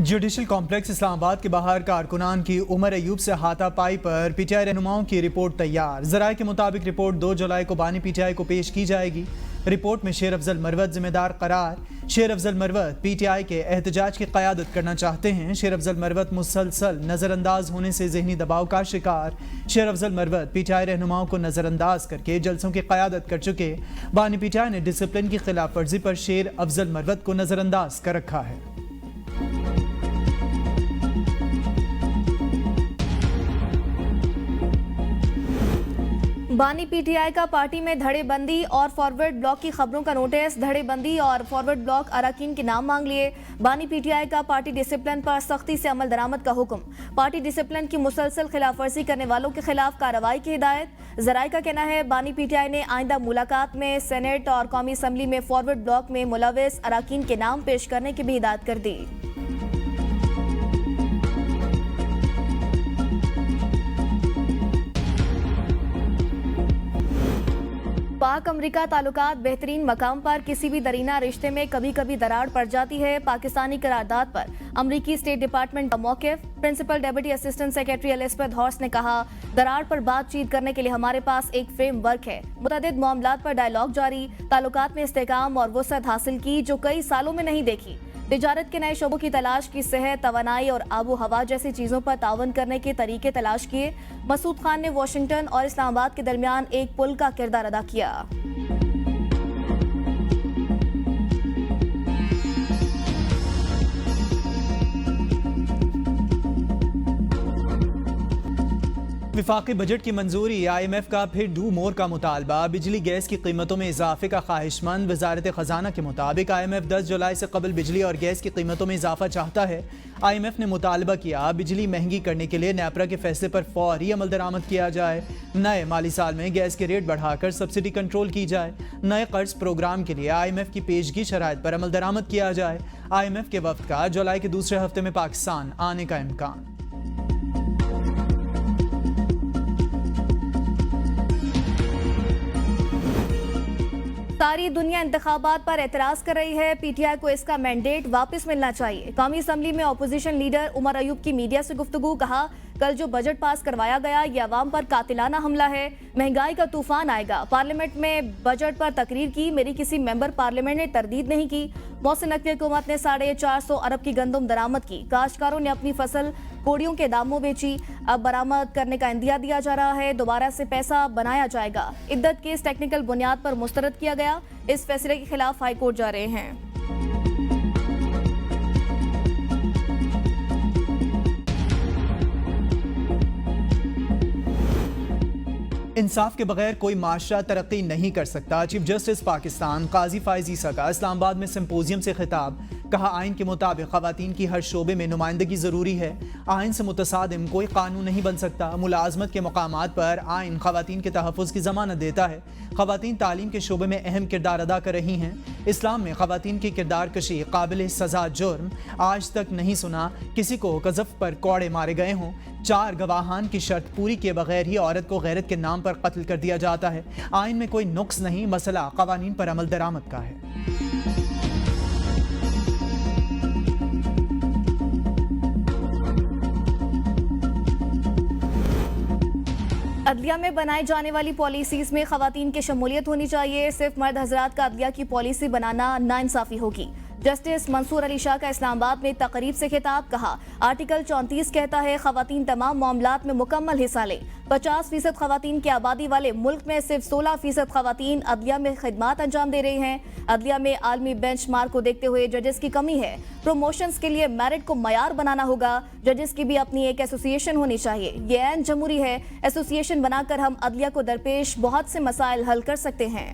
Judicial complex Islamabad के बाहर कारकुनान की उमर अयूब से हाथापाई पर पीटीआई रहनुमाओं की रिपोर्ट तैयार। जराये के मुताबिक रिपोर्ट 2 जुलाई को बानी पीटीआई को पेश की जाएगी। रिपोर्ट में शेर अफजल मरवत जिम्मेदार करार। शेर अफजल मरवत पीटीआई के एहतजाज की क़यादत करना चाहते हैं। शेर अफजल मरवत मुसलसल नज़रअंदाज होने से ज़हनी दबाव का शिकार। शेर अफजल मरवत पीटीआई रहनुमाओं को नज़रअंदाज करके जलसों की क़यादत कर चुके। बानी पीटीआई ने डिसिप्लिन की खिलाफ वर्जी पर शेर अफजल मरवत को नज़रअंदाज कर रखा है। बानी पीटीआई का पार्टी में धड़ेबंदी और फॉरवर्ड ब्लॉक की खबरों का नोटिस। धड़ेबंदी और फॉरवर्ड ब्लॉक अरकान के नाम मांग लिए। बानी पीटीआई का पार्टी डिसिप्लिन पर सख्ती से अमल दरामद का हुक्म। पार्टी डिसिप्लिन की मुसलसल खिलाफवर्जी करने वालों के खिलाफ कार्रवाई की हिदायत। जराये का कहना है बानी पीटीआई ने आइंदा मुलाकात में सेनेट और कौमी असम्बली में फॉरवर्ड ब्लॉक में मुलविस अरकान के नाम पेश करने की भी हिदायत कर दी। पाक अमरीका ताल्लुकात बेहतरीन मकाम पर किसी भी दरीना रिश्ते में कभी कभी दरार पड़ जाती है। पाकिस्तानी करारदाद पर अमरीकी स्टेट डिपार्टमेंट का मौक़िफ़। Principal deputy assistant secretary Elizabeth Horst ने कहा, दरार पर बातचीत करने के लिए हमारे पास एक फ्रेमवर्क है। मुतअद्दिद मामलात पर डायलॉग जारी। ताल्लुकात में इस्तेहकाम और वुसअत हासिल की जो कई सालों में नहीं देखी। तिजारत के नए शोबों की तलाश की। सेहत, तवानाई और आबो हवा जैसी चीज़ों पर तावन करने के तरीके तलाश किए। मसूद खान ने वाशिंगटन और इस्लामाबाद के दरमियान एक पुल का किरदार अदा किया। विफाकी बजट की मंजूरी। IMF का फिर डू मोर का मुतालबा। बिजली गैस की कीमतों में इजाफे का ख्वाहिशमंद। वजारत खजाना के मुताबिक IMF 10 जुलाई से कबल बिजली और गैस की कीमतों में इजाफा चाहता है। IMF ने मुतालबा किया बिजली महंगी करने के लिए नेपरा के फैसले पर फौरी अमल दरामद किया जाए। नए माली साल में गैस के रेट बढ़ाकर सब्सिडी कंट्रोल की जाए। नए कर्ज प्रोग्राम के लिए IMF की पेशगी शराइत पर अमल दरामद किया जाए। IMF के वफ्द का जुलाई के दूसरे हफ्ते में पाकिस्तान आने का इम्कान। सारी दुनिया इंतखाबात पर एतराज कर रही है। पीटीआई को इसका मैंडेट वापस मिलना चाहिए। कौमी असम्बली में अपोजिशन लीडर उमर अयूब की मीडिया से गुफ्तगू। कहा, कल जो बजट पास करवाया गया ये अवाम पर कातिलाना हमला है। महंगाई का तूफान आएगा। पार्लियामेंट में बजट पर तकरीर की, मेरी किसी मेंबर पार्लियामेंट ने तरदीद नहीं की। मोहसिन नकवी हुकूमत ने 450 अरब की गंदम दरामद की। काश्तकारों ने अपनी फसल कोड़ियों के दामों बेची। अब बरामद करने का इंदिया दिया जा रहा है। दोबारा से पैसा बनाया जाएगा। इद्दत केस टेक्निकल बुनियाद पर मुस्तरद किया गया। इस फैसले के खिलाफ हाईकोर्ट जा रहे हैं। इंसाफ के बगैर कोई माशरा तरक्की नहीं कर सकता। चीफ जस्टिस पाकिस्तान काजी फायज ईसा का इस्लामाबाद में सिंपोजियम से खिताब। कहा, आइन के मुताबिक खवातीन की हर शोबे में नुमाइंदगी ज़रूरी है। आइन से मुतसादिम कोई कानून नहीं बन सकता। मुलाजमत के मकामात पर आइन खवातीन के तहफ़्फ़ुज़ की ज़मानत देता है। खवातीन तालीम के शोबे में अहम किरदार अदा कर रही हैं। इस्लाम में खवातीन की किरदार कशी काबिल सज़ा जुर्म। आज तक नहीं सुना किसी को कज़फ़ पर कौड़े मारे गए हों। 4 गवाहान की शर्त पूरी किए बगैर ही औरत को गैरत के नाम पर कत्ल कर दिया जाता है। आइन में कोई नुक्स नहीं, मसला क़वानीन पर अमल दरामद का है। अदलिया में बनाई जाने वाली पॉलिसीज में खवातीन की शमूलियत होनी चाहिए। सिर्फ मर्द हजरात का अदलिया की पॉलिसी बनाना नाइंसाफी होगी। जस्टिस मंसूर अली शाह का इस्लामाबाद में तकरीब से खिताब। कहा, आर्टिकल 34 कहता है खवातीन तमाम मामलात में मुकम्मल हिस्सा लें। 50% खवातीन की आबादी वाले मुल्क में सिर्फ 16% खवातीन अदलिया में खिदमात अंजाम दे रही हैं। अदलिया में आलमी बेंचमार्क को देखते हुए जजेस की कमी है। प्रमोशंस के लिए मेरिट को मयार बनाना होगा। जजेस की भी अपनी एक एसोसिएशन होनी चाहिए। ये ऐन जमहूरी है। एसोसिएशन बनाकर हम अदलिया को दरपेश बहुत से मसाइल हल कर सकते हैं।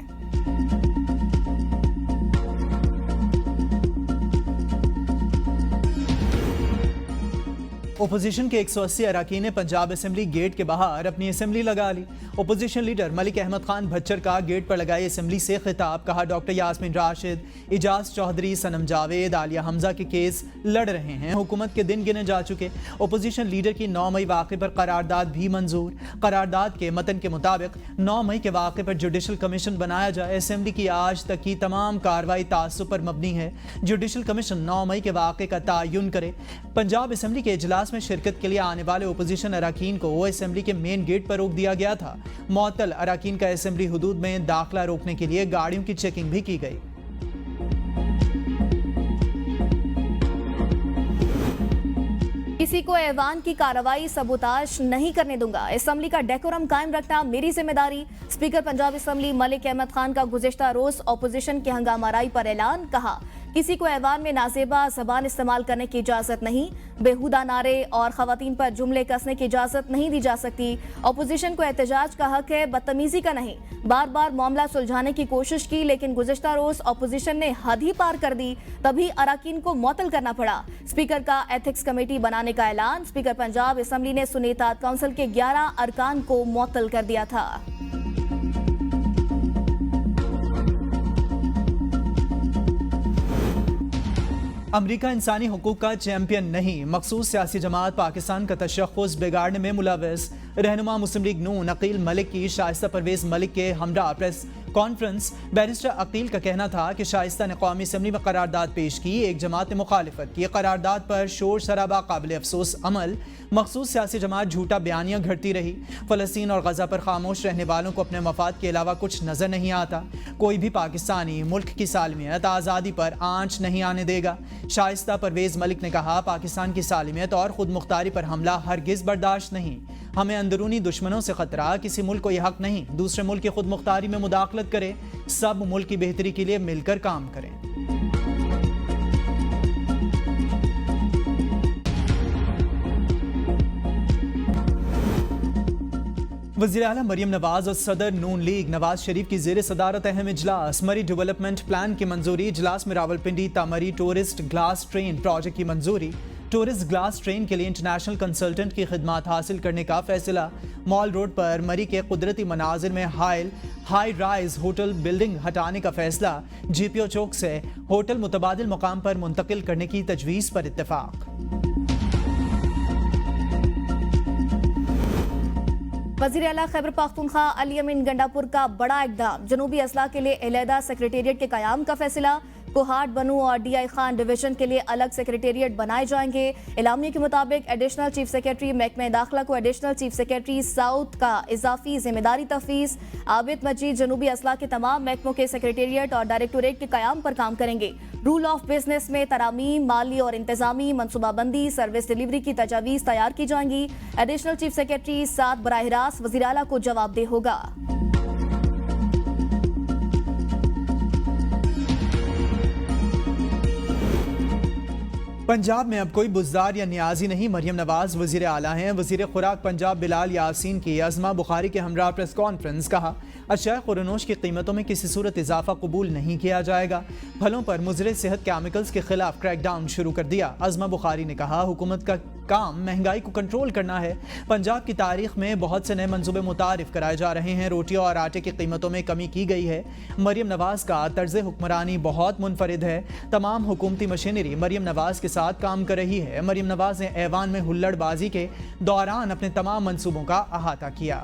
ओपोजिशन के 180 अरकान ने पंजाब असेंबली गेट के बाहर अपनी असेंबली लगा ली। ओपोजिशन लीडर मलिक अहमद खान भच्चर का गेट पर लगाई असेंबली से खिताब, कहा डॉक्टर यास्मीन राशिद, इजाज चौधरी, सनम जावेद, आलिया हमजा के केस लड़ रहे हैं, हुकूमत के दिन गिने जा चुके। ओपोजिशन लीडर की 9 मई वाक़े पर करारदाद भी मंजूर। करारदाद के मतन के मुताबिक 9 मई के वाक़े पर जुडिशल कमीशन बनाया जाए। असेंबली की आज तक की तमाम कार्रवाई तासुब पर मबनी है। जुडिशल कमीशन 9 मई के वाक़े का तयन करे। पंजाब असेंबली के इजलास में शिरकत के लिए आने वाले ओपोजिशन अरकान को असेंबली के मेन गेट पर रोक दिया गया था। मुअत्तल अरकान का असेंबली हुदूद में दाखिला रोकने के लिए गाड़ियों की चेकिंग भी की गई। किसी को ऐवान की कार्रवाई सबूताज नहीं करने दूंगा, असेंबली का डेकोरम कायम रखना मेरी जिम्मेदारी। स्पीकर पंजाब असेंबली मलिक अहमद खान का गुज़िश्ता रोज ऑपोजिशन के हंगामाराई पर ऐलान, कहा किसी को ऐवान में नाजेबा जबान इस्तेमाल करने की इजाजत नहीं, बेहुदा नारे और खवातीन पर जुमले कसने की इजाजत नहीं दी जा सकती। ऑपोजिशन को एहतजाज का हक है, बदतमीजी का नहीं। बार बार मामला सुलझाने की कोशिश की, लेकिन गुज़िश्ता रोज ऑपोजिशन ने हद ही पार कर दी, तभी अरकान को मुअत्तल करना पड़ा। स्पीकर का एथिक्स कमेटी बनाने का ऐलान, स्पीकर पंजाब असेंबली ने सुन्नी इत्तेहाद काउंसिल के 11 अरकान को मुअत्तल कर दिया था। अमरीका इंसानी हुकूक का चैंपियन नहीं, मखसूस सियासी जमात पाकिस्तान का तशख्खुस बिगाड़ने में मुलव्वस। रहनुमा मुस्लिम लीग नून अकील मलिक की शाइस्ता परवेज मलिक के हमरा प्रेस कॉन्फ्रेंस। बैरिस्टर अकील का कहना था कि शाइस्ता ने कौमी असम्बली में करारदाद पेश की, एक जमात ने मुखालिफत की। करारदाद पर शोर शराबा काबिल अफसोस अमल। मखसूस सियासी जमात झूठा बयानियां घड़ती रही। फ़लस्तीन और गजा पर खामोश रहने वालों को अपने मफाद के अलावा कुछ नजर नहीं आता। कोई भी पाकिस्तानी मुल्क की सालमियत आज़ादी पर आंच नहीं आने देगा। शाइस्ता परवेज मलिक ने कहा, पाकिस्तान की सालमियत और खुद मुख्तारी पर हमला हरगिज बर्दाश्त नहीं। हमें अंदरूनी दुश्मनों से खतरा, किसी मुल्क को यह हक नहीं दूसरे मुल्क की खुद मुख्तारी में मुदाखलत करे। सब मुल्क की बेहतरी के लिए मिलकर काम करें। वज़ीर आला मरियम नवाज और सदर नून लीग नवाज शरीफ की ज़ेर सदारत अहम इजलास। मरी डेवलपमेंट प्लान की मंजूरी। इजलास में Rawalpindi Tamri tourist glass train project की मंजूरी। टूरिस्ट ग्लास ट्रेन के लिए इंटरनेशनल कंसल्टेंट की खिदमात हासिल करने का फैसला। मॉल रोड पर मरी के कुदरती मनाजिर में हाई राइज होटल बिल्डिंग हटाने का फैसला। GPO चौक से होटल मुतबादिल मुकाम पर मुंतकिल करने की तजवीज़ पर इत्तेफाक। वज़ीर आला खैबर पख्तूनख्वा अली अमीन गंडापुर का बड़ा इक़दाम। जनूबी अजला के लिए अलहदा सेक्रेटेरिएट के क़याम का फैसला। कोहाट, बनू और DI खान डिवीजन के लिए अलग सेक्रेटेरिएट बनाए जाएंगे। एलामिया के मुताबिक एडिशनल चीफ सेक्रेटरी महकमे दाखिला को एडिशनल चीफ सेक्रेटरी साउथ का इजाफी जिम्मेदारी तफवीज़। आबिद मजीद जनूबी अजला के तमाम महकमों के सेक्रेटेरिएट और डायरेक्टोरेट के क़याम पर काम करेंगे। रूल ऑफ बिजनेस में तरामीम, माली और इंतजामी मनसूबाबंदी, सर्विस डिलीवरी की तजावीज़ तैयार की जाएंगी। एडिशनल चीफ सेक्रेटरी साथ बराह रास्त वज़ीर आला को जवाबदेह होगा। पंजाब में अब कोई बुज़दार या नियाजी नहीं, मरियम नवाज वज़ीर आला हैं। वज़ीर खुराक पंजाब बिलाल यासीन की अज़मा बुखारी के हमरा प्रेस कॉन्फ्रेंस, कहा अशिया खुरनोश की कीमतों में किसी सूरत इजाफा कबूल नहीं किया जाएगा। फलों पर मुज़र सेहत केमिकल्स के खिलाफ क्रैकडाउन शुरू कर दिया। अज़मा बुखारी ने कहा, हुकूमत का काम महंगाई को कंट्रोल करना है। पंजाब की तारीख में बहुत से नए मंसूबे मुतारिफ कराए जा रहे हैं। रोटियों और आटे की कीमतों में कमी की गई है। मरियम नवाज का तर्ज हुक्मरानी बहुत मुनफरिद है। तमाम हुकूमती मशीनरी मरियम नवाज के साथ काम कर रही है। मरियम नवाज ने ऐवान में हुल्लड़बाजी के दौरान अपने तमाम मंसूबों का अहाता किया।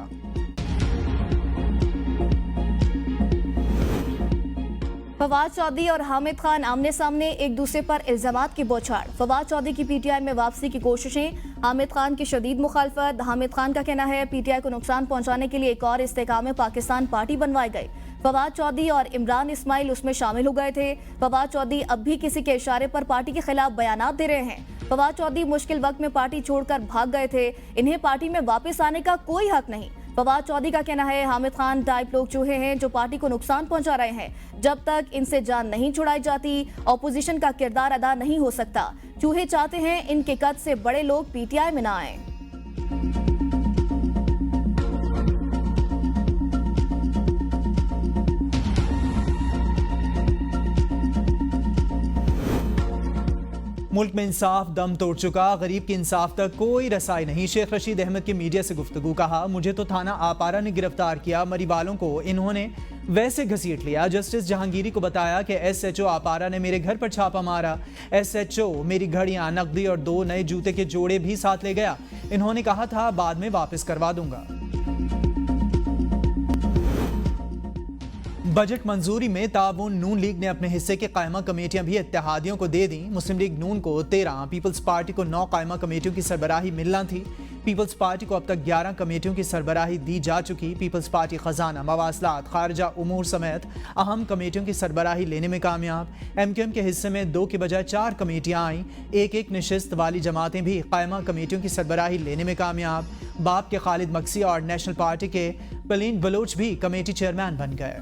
फवाद चौधरी और हामिद खान आमने सामने, एक दूसरे पर इल्जामात की बौछार। फवाद चौधरी की PTI में वापसी की कोशिशें, हामिद खान की शदीद मुखालफत। हामिद खान का कहना है PTI को नुकसान पहुंचाने के लिए एक और इस्तेकाम पाकिस्तान पार्टी बनवाई गई। फवाद चौधरी और इमरान इस्माइल उसमें शामिल हो गए थे। फवाद चौधरी अब भी किसी के इशारे पर पार्टी के खिलाफ बयानात दे रहे हैं। फवाद चौधरी मुश्किल वक्त में पार्टी छोड़कर भाग गए थे, इन्हें पार्टी में वापस आने का कोई हक नहीं। फवाद चौधरी का कहना है, हामिद खान टाइप लोग चूहे हैं जो पार्टी को नुकसान पहुंचा रहे हैं। जब तक इनसे जान नहीं छुड़ाई जाती, ऑपोजिशन का किरदार अदा नहीं हो सकता। चूहे चाहते हैं इनके कद से बड़े लोग PTI में ना आए। मुल्क में इंसाफ दम तोड़ चुका, गरीब की इंसाफ तक कोई रसाई नहीं। शेख रशीद अहमद की मीडिया से गुफ्तगू, कहा मुझे तो थाना आपारा ने गिरफ्तार किया, मरी वालों को इन्होंने वैसे घसीट लिया। जस्टिस जहांगीरी को बताया कि SHO आपारा ने मेरे घर पर छापा मारा। SHO मेरी घड़ियां, नकदी और 2 नए जूते के जोड़े भी साथ ले गया। इन्होंने कहा था बाद में वापस करवा दूंगा। बजट मंजूरी में ताउन नून लीग ने अपने हिस्से की कायमा कमेटियां भी इत्तेहादियों को दे दी। मुस्लिम लीग नून को 13, पीपल्स पार्टी को 9 कायमा कमेटियों की सरबराही मिलना थी। पीपल्स पार्टी को अब तक 11 कमेटियों की सरबराही दी जा चुकी। पीपल्स पार्टी खजाना, मवासलात, खारजा उमूर समेत अहम कमेटियों की सरबराही लेने में कामयाब। MQM के हिस्से में 2 की बजाय 4 कमेटियां आईं। एक निशिस्त वाली जमातें भी कायमा कमेटियों की सरबराही लेने में कामयाब। बाप के खालिद मक्सी और नेशनल पार्टी के पलीन बलोच भी कमेटी चेयरमैन बन गए।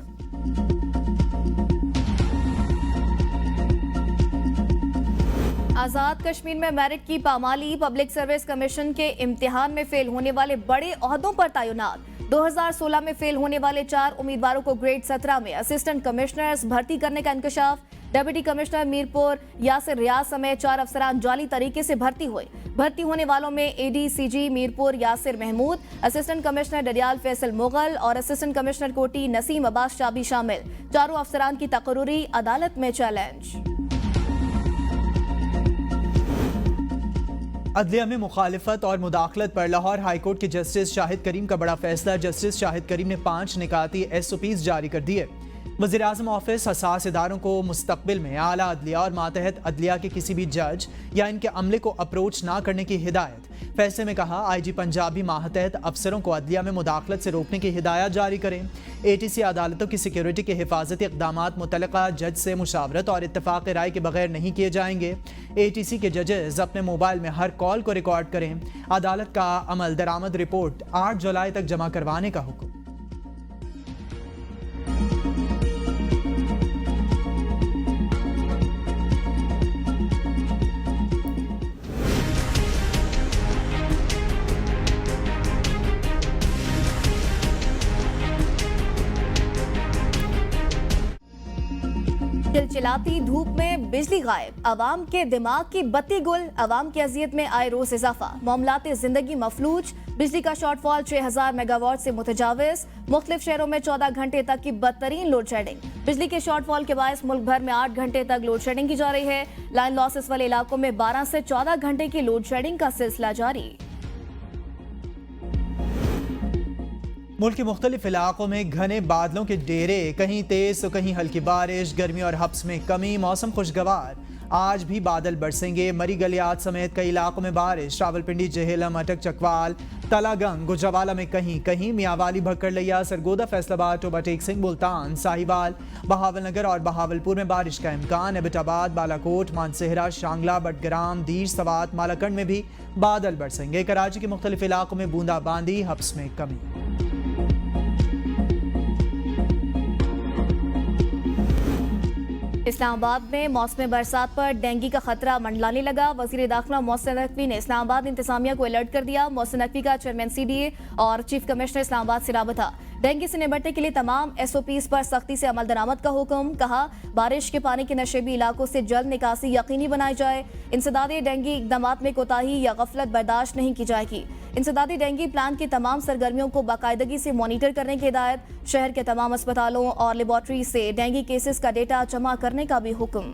आजाद कश्मीर में मेरिट की पामाली, पब्लिक सर्विस कमीशन के इम्तिहान में फेल होने वाले बड़े ओहदों पर तैनात। 2016 में फेल होने वाले 4 उम्मीदवारों को ग्रेड 17 में असिस्टेंट कमिश्नर्स भर्ती करने का इंकशाफ। डिप्टी कमिश्नर मीरपुर यासिर रियाज समेत 4 अफसरान जाली तरीके से भर्ती हुए। भर्ती होने वालों में ADCG Mirpur Yasir Mahmood, assistant commissioner Dadyal Faisal Mughal और असिस्टेंट कमिश्नर कोटी नसीम अब्बास शाबी शामिल। चारों अफसरान की तकर्रुरी अदालत में चैलेंज। अदलिया में मुखालिफत और मुदाखलत पर लाहौर हाईकोर्ट के जस्टिस शाहिद करीम का बड़ा फैसला। जस्टिस शाहिद करीम ने 5 निकाती SOPs जारी कर दिए। वज़ीर आज़म ऑफिस हसास इदारों को मुस्तकबिल में आला अदलिया और मातहत अदलिया के किसी भी जज या इनके अमले को अप्रोच ना करने की हिदायत। फैसले में कहा IG पंजाब भी मातहत अफसरों को अदलिया में मुदाखलत से रोकने की हिदायत जारी करें। ATC अदालतों की सिक्योरिटी के हिफाजती इक़दामात मुतल्लिका जज से मुशावरत और इत्तफाक राय के बगैर नहीं किए जाएंगे। ATC के जजेस अपने मोबाइल में हर कॉल को रिकॉर्ड करें। अदालत का अमल दरामद रिपोर्ट 8 जुलाई तक जमा करवाने का हुक्म। चिलचिलाती धूप में बिजली गायब, अवाम के दिमाग की बत्ती गुल, अवाम की अजियत में आए रोज इजाफा, मामलाते जिंदगी मफलूज। बिजली का शॉर्टफॉल 6000 मेगावाट से मुतजाविज। मुख्तलिफ शहरों में 14 घंटे तक की बदतरीन लोड शेडिंग। बिजली के शॉर्टफॉल के बायस मुल्क भर में 8 घंटे तक लोड शेडिंग की जा रही है। लाइन लॉसेस वाले इलाकों में 12 से 14 घंटे की लोड शेडिंग का सिलसिला जारी। मुल्क के मुख्तलिफ इलाकों में घने बादलों के डेरे, कहीं तेज तो कहीं हल्की बारिश, गर्मी और हब्स में कमी, मौसम खुशगवार। आज भी बादल बरसेंगे। मरी गलियात समेत कई इलाकों में बारिश। रावलपिंडी, जेहलम, अटक, चकवाल, तलागंग, गुजरावाला में कहीं कहीं, मियावाली, भक्कर लिया, सरगोदा, फैसलाबाद, टोबा टेक सिंह, मुल्तान, साहिवाल, बहावलनगर और बहावलपुर में बारिश का इम्कान। एबटाबाद, बालाकोट, मानसेहरा, शांगला, बटग्राम, दीर, सवात, मालाकंड में भी बादल बरसेंगे। कराची के मुख्तलिफ इलाकों में बूंदाबांदी, हब्स में कमी। इस्लामाबाद में मौसम बरसात पर डेंगू का खतरा मंडलाने लगा। वज़ीर दाखिला मोहसिन नकवी ने इस्लामाबाद इंतजामिया को अलर्ट कर दिया। मोहसिन नकवी का चेयरमैन CDA और चीफ कमिश्नर इस्लामाबाद से राबता। डेंगू से निपटने के लिए तमाम SOPs पर सख्ती से अमल दरामद का हुक्म। कहा बारिश के पानी के नशेबी इलाकों से जल्द निकासी यकीनी बनाई जाए। इंसदादी डेंगू इक़दामात में कोताही या गफलत बर्दाश्त नहीं की जाएगी। इंसदादी डेंगू प्लान की तमाम सरगर्मियों को बाकायदगी से मॉनिटर करने की हिदायत। शहर के तमाम अस्पतालों और लेबॉर्ट्री से डेंगू केसेस का डेटा जमा करने का भी हुक्म।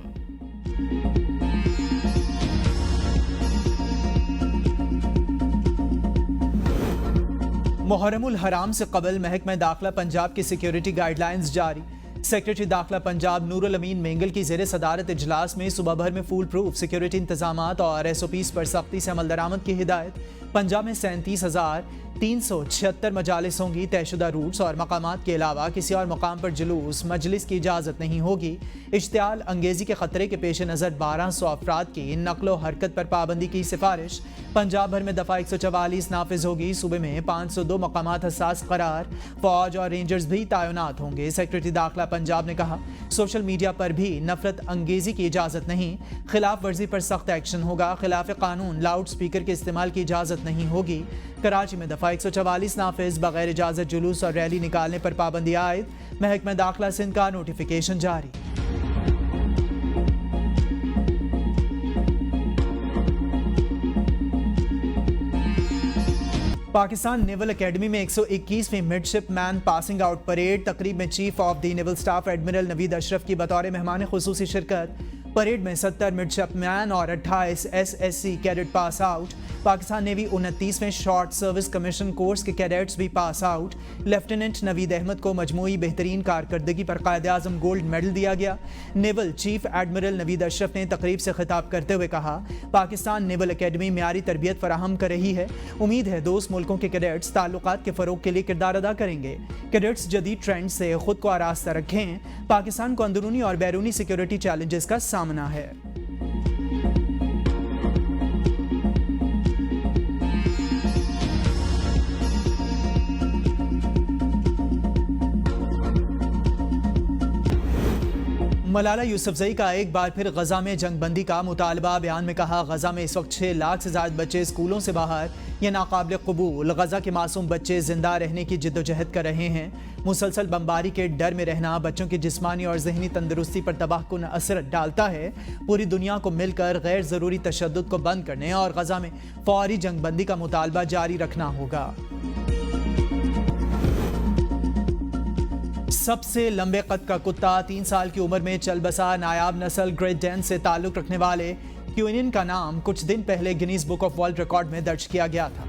मुहर्रमुल हराम से कबल महकमा दाखिला पंजाब की सिक्योरिटी गाइडलाइंस जारी। सेक्रेटरी दाखिला पंजाब नूरुल अमीन मेंगल की ज़ेर सदारत इजलास में सुबह भर में फूल प्रूफ सिक्योरिटी इंतजामात और SOPs पर सख्ती से अमल दरामद की हिदायत। पंजाब में 37,376 मजालिस होंगी। तयशुदा रूट्स और मकामात के अलावा किसी और मकाम पर जुलूस मजलिस की इजाज़त नहीं होगी। इश्तियाल अंगेजी के खतरे के पेश नज़र 1200 अफराद की नकलो हरकत पर पाबंदी की सिफारिश। पंजाब भर में दफ़ा 144 नाफिज होगी। सूबे में 502 मकामात हसास करार। फौज और रेंजर्स भी तैनात होंगे। सेक्रेटरी दाखिला पंजाब ने कहा सोशल मीडिया पर भी नफरत अंगेजी की इजाज़त नहीं। खिलाफ वर्जी पर सख्त एक्शन होगा। खिलाफ कानून लाउड स्पीकर के इस्तेमाल की इजाज़त नहीं होगी। कराची में दफ़ा 144 नाफिज। बगैर इजाज़त जुलूस और रैली निकालने पर पाबंदी आयद। महकमा दाखिला सिंध का नोटिफिकेशन जारी। पाकिस्तान नेवल एकेडमी में 121वीं मिडशिपमैन पासिंग आउट परेड तकरीब में chief of the naval staff admiral Naveed Ashraf की बतौर मेहमान खुसूसी शिरकत। परेड में 70 मिडशिपमैन और 28 SSC cadet pass out. Pakistan navy 29वें शॉर्ट सर्विस कमीशन कोर्स के कैडेट्स भी pass out. Lieutenant Naveed Ahmed को मजमूई बेहतरीन कारकर्दगी पर कायदे आजम गोल्ड मेडल दिया गया। Naval chief admiral Naveed Ashraf ने तकरीब से खिताब करते हुए कहा, पाकिस्तान नेवल एकेडमी म्यारी तरबियत फराहम कर रही है। उम्मीद है दोस्त मुल्कों के कैडेट्स ताल्लुकात के फरोग के लिए किरदार अदा करेंगे। कैडेट्स जदीद ट्रेंड से खुद को आरास्ता रखें। पाकिस्तान को अंदरूनी और बैरूनी सिक्योरिटी चैलेंजेस का सामना है। मलाला यूसुफजई का एक बार फिर गजा में जंगबंदी का मुतालबा। बयान में कहा, गजा में इस वक्त 6 लाख से ज्यादा बच्चे स्कूलों से बाहर। यह नाकाबिल कबूल। गजा के मासूम बच्चे जिंदा रहने की जिद्दोजहद कर रहे हैं। मुसलसल बमबारी के डर में रहना बच्चों की जिस्मानी और जहनी तंदुरुस्ती पर तबाहकुन असर डालता है। पूरी दुनिया को मिलकर गैर जरूरी तशद्दुद को बंद करने और गजा में फौरी जंगबंदी का मुतालबा जारी रखना होगा। सबसे लंबे कद का कुत्ता 3 साल की उम्र में चल बसा नायाब नस्ल ग्रेट डेन से ताल्लुक रखने वाले क्यूनियन का नाम कुछ दिन पहले Guinness book of world record में दर्ज किया गया था।